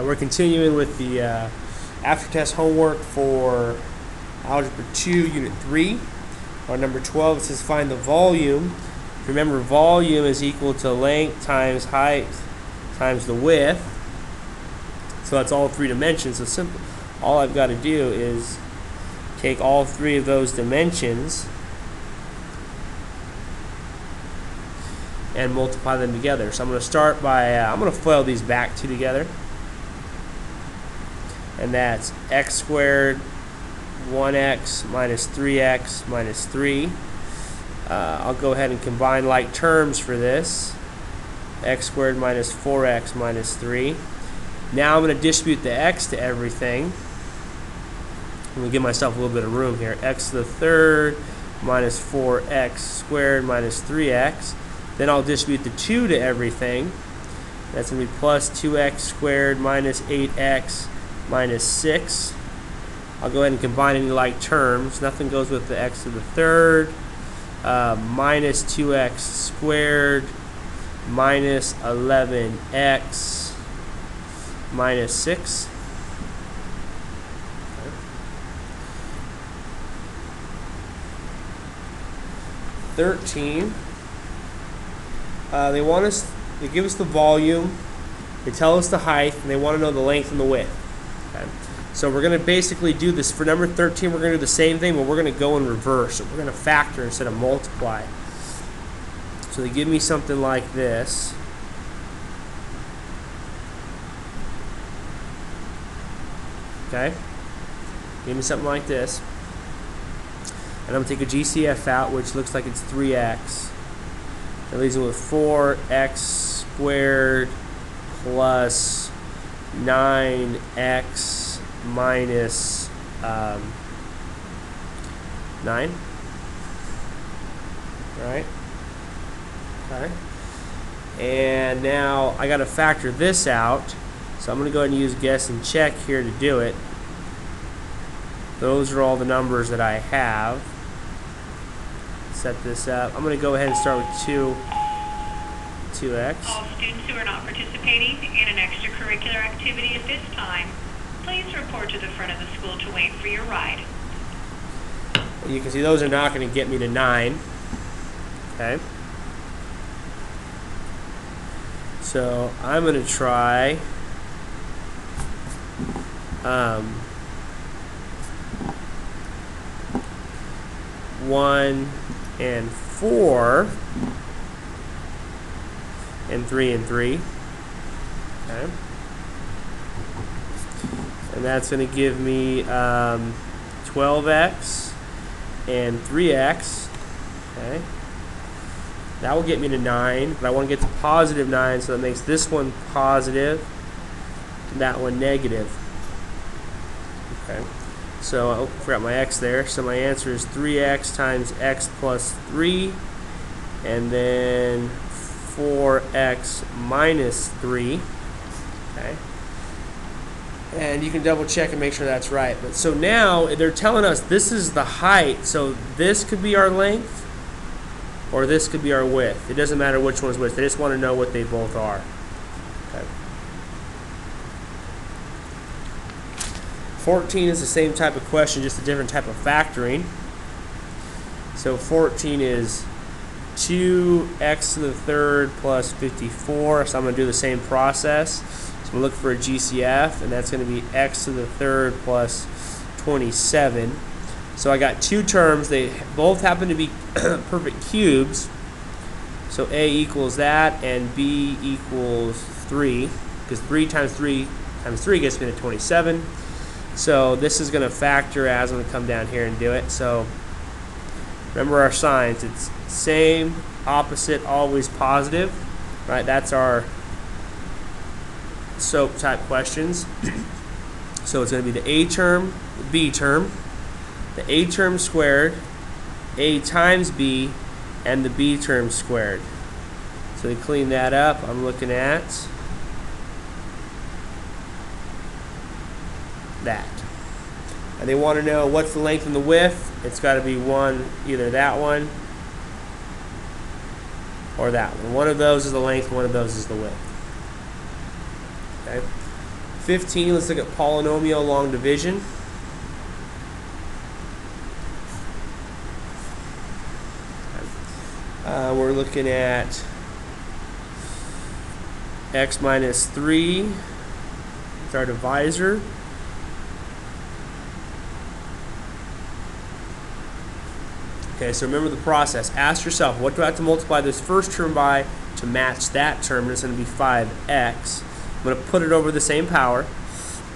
We're continuing with the after-test homework for Algebra 2, Unit 3. On number 12, it says find the volume. Remember, volume is equal to length times height times the width. So that's all three dimensions. So simple. All I've got to do is take all three of those dimensions and multiply them together. So I'm going to start by, I'm going to FOIL these back two together. And that's x squared 1x minus 3x minus 3. I'll go ahead and combine like terms for this. X squared minus 4x minus 3. Now I'm going to distribute the x to everything. I'm going to give myself a little bit of room here. X to the third minus 4x squared minus 3x. Then I'll distribute the 2 to everything. That's going to be plus 2x squared minus 8x minus 6. I'll go ahead and combine any like terms. Nothing goes with the x to the third. Minus 2x squared minus 11x minus 6. Okay. 13. They give us the volume, they tell us the height, and they want to know the length and the width. Okay. So we're going to basically do this for number 13. We're going to do the same thing, but we're going to go in reverse. So we're going to factor instead of multiply. So they give me something like this. Okay. Give me something like this. And I'm going to take a GCF out, which looks like it's 3x. That leaves me with 4x squared plus 9x minus 9. Alright. Okay. And now I got to factor this out. So I'm going to go ahead and use guess and check here to do it. Those are all the numbers that I have. Set this up. I'm going to go ahead and start with 2x. All students who are not participating in an extracurricular activity at this time, please report to the front of the school to wait for your ride. You can see those are not going to get me to 9. Okay. So I'm going to try 1 and 4 and 3 and 3. Okay. And that's going to give me 12x and 3x. Okay. That will get me to 9, but I want to get to positive 9, so that makes this one positive and that one negative. Okay. So I forgot my x there. So my answer is 3x times x plus 3, and then 4x minus 3. Okay. And you can double check and make sure that's right. But so now they're telling us this is the height. So this could be our length, or this could be our width. It doesn't matter which one's which. They just want to know what they both are. Okay. 14 is the same type of question, just a different type of factoring. So 14 is 2x to the third plus 54. So I'm going to do the same process. So I'm going to look for a GCF, and that's going to be x to the third plus 27. So I got two terms. They both happen to be perfect cubes. So A equals that, and B equals 3, because 3 times 3 times 3 gets me to 27. So this is going to factor as I'm going to come down here and do it. So remember our signs. It's same, opposite, always positive. Right? That's our SOAP type questions. So it's going to be the A term, the B term, the A term squared, A times B, and the B term squared. So to clean that up, I'm looking at that. And they want to know what's the length and the width. It's got to be one, either that one or that one. One of those is the length, one of those is the width. Okay. 15, let's look at polynomial long division. We're looking at x minus 3 is our divisor. Okay, so remember the process. Ask yourself, what do I have to multiply this first term by to match that term? And it's going to be 5x. I'm going to put it over the same power.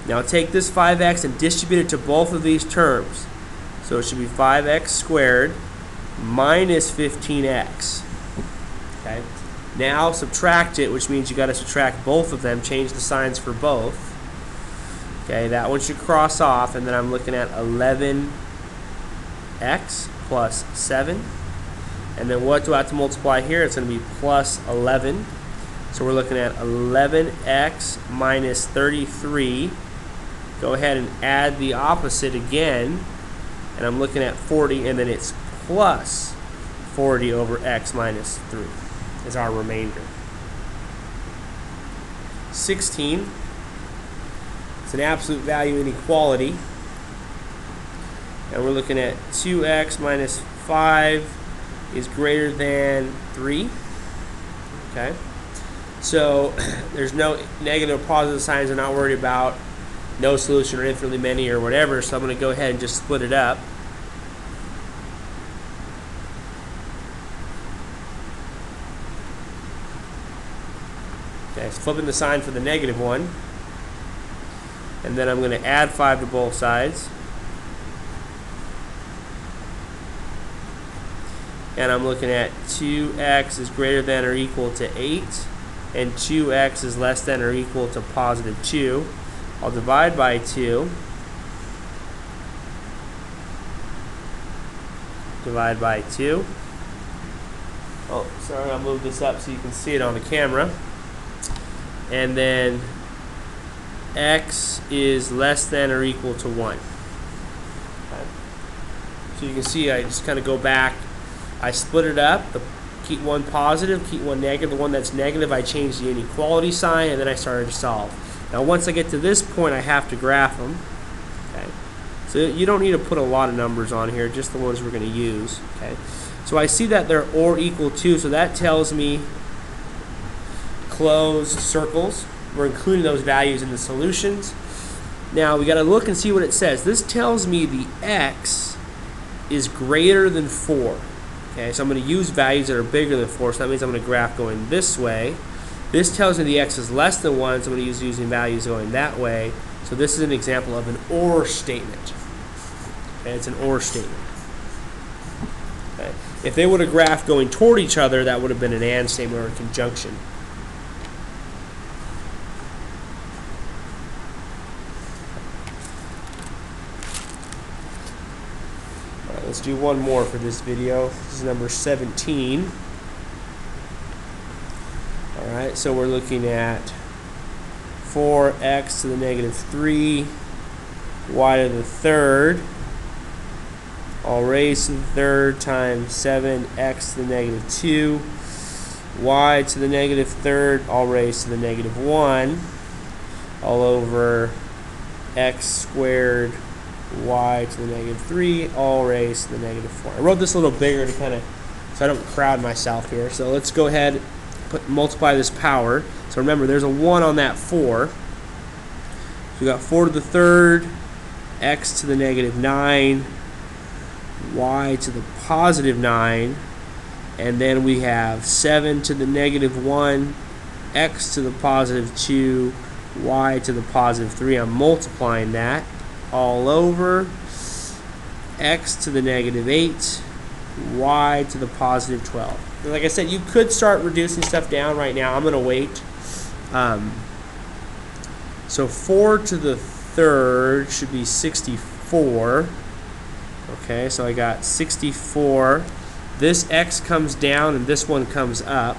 Now take this 5x and distribute it to both of these terms. So it should be 5x squared minus 15x. Okay. Now subtract it, which means you got to subtract both of them. Change the signs for both. Okay, that one should cross off, and then I'm looking at 11x plus 7. And then what do I have to multiply here? It's going to be plus 11. So we're looking at 11x minus 33. Go ahead and add the opposite again. And I'm looking at 40, and then it's plus 40 over x minus 3 is our remainder. 16. It's an absolute value inequality. And we're looking at 2x minus 5 is greater than 3. Okay. So there's no negative or positive signs I'm not worried about. No solution or infinitely many or whatever. So I'm going to go ahead and just split it up. Okay, so flipping the sign for the negative one. And then I'm going to add 5 to both sides. And I'm looking at 2x is greater than or equal to 8. And 2x is less than or equal to positive 2. I'll divide by 2. Divide by 2. Oh, sorry, I'll move this up so you can see it on the camera. And then x is less than or equal to 1. Okay. So you can see I just kind of go back. I split it up. Keep one positive, keep one negative. The one that's negative, I change the inequality sign, and then I started to solve. Now once I get to this point, I have to graph them. Okay. So you don't need to put a lot of numbers on here, just the ones we're going to use. Okay. So I see that they're or equal to, so that tells me closed circles. We're including those values in the solutions. Now we got to look and see what it says. This tells me the x is greater than 4. Okay, so I'm going to use values that are bigger than 4, so that means I'm going to graph going this way. This tells me the x is less than 1, so I'm going to use using values going that way. So this is an example of an OR statement. Okay, it's an OR statement. Okay. If they would have graphed going toward each other, that would have been an AND statement or a conjunction. Let's do one more for this video. This is number 17. Alright, so we're looking at 4x to the negative 3, y to the third, all raised to the third times 7x to the negative 2, y to the negative third, all raised to the negative 1, all over x squared y to the negative 3, all raised to the negative 4. I wrote this a little bigger to kind of, so I don't crowd myself here. So let's go ahead and multiply this power. So remember, there's a 1 on that 4. So we got 4 to the third, x to the negative 9, y to the positive 9, and then we have 7 to the negative 1, x to the positive 2, y to the positive 3. I'm multiplying that all over x to the negative 8, y to the positive 12. And like I said, you could start reducing stuff down right now. I'm going to wait. So 4 to the third should be 64. Okay, so I got 64. This x comes down and this one comes up.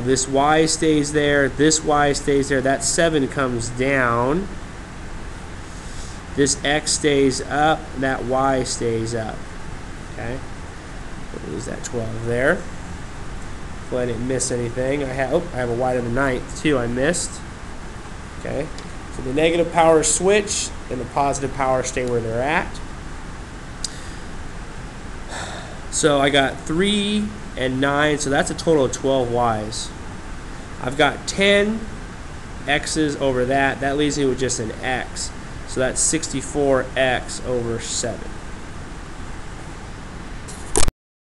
This y stays there, this y stays there, that 7 comes down, this x stays up, that y stays up. Okay, we'll lose that 12 there. Hopefully I didn't miss anything. I have a y to the 9th too. I missed. Okay. So the negative powers switch and the positive powers stay where they're at. So I got 3 and 9, so that's a total of 12 y's. I've got 10 x's over that. That leaves me with just an x. So that's 64x over 7.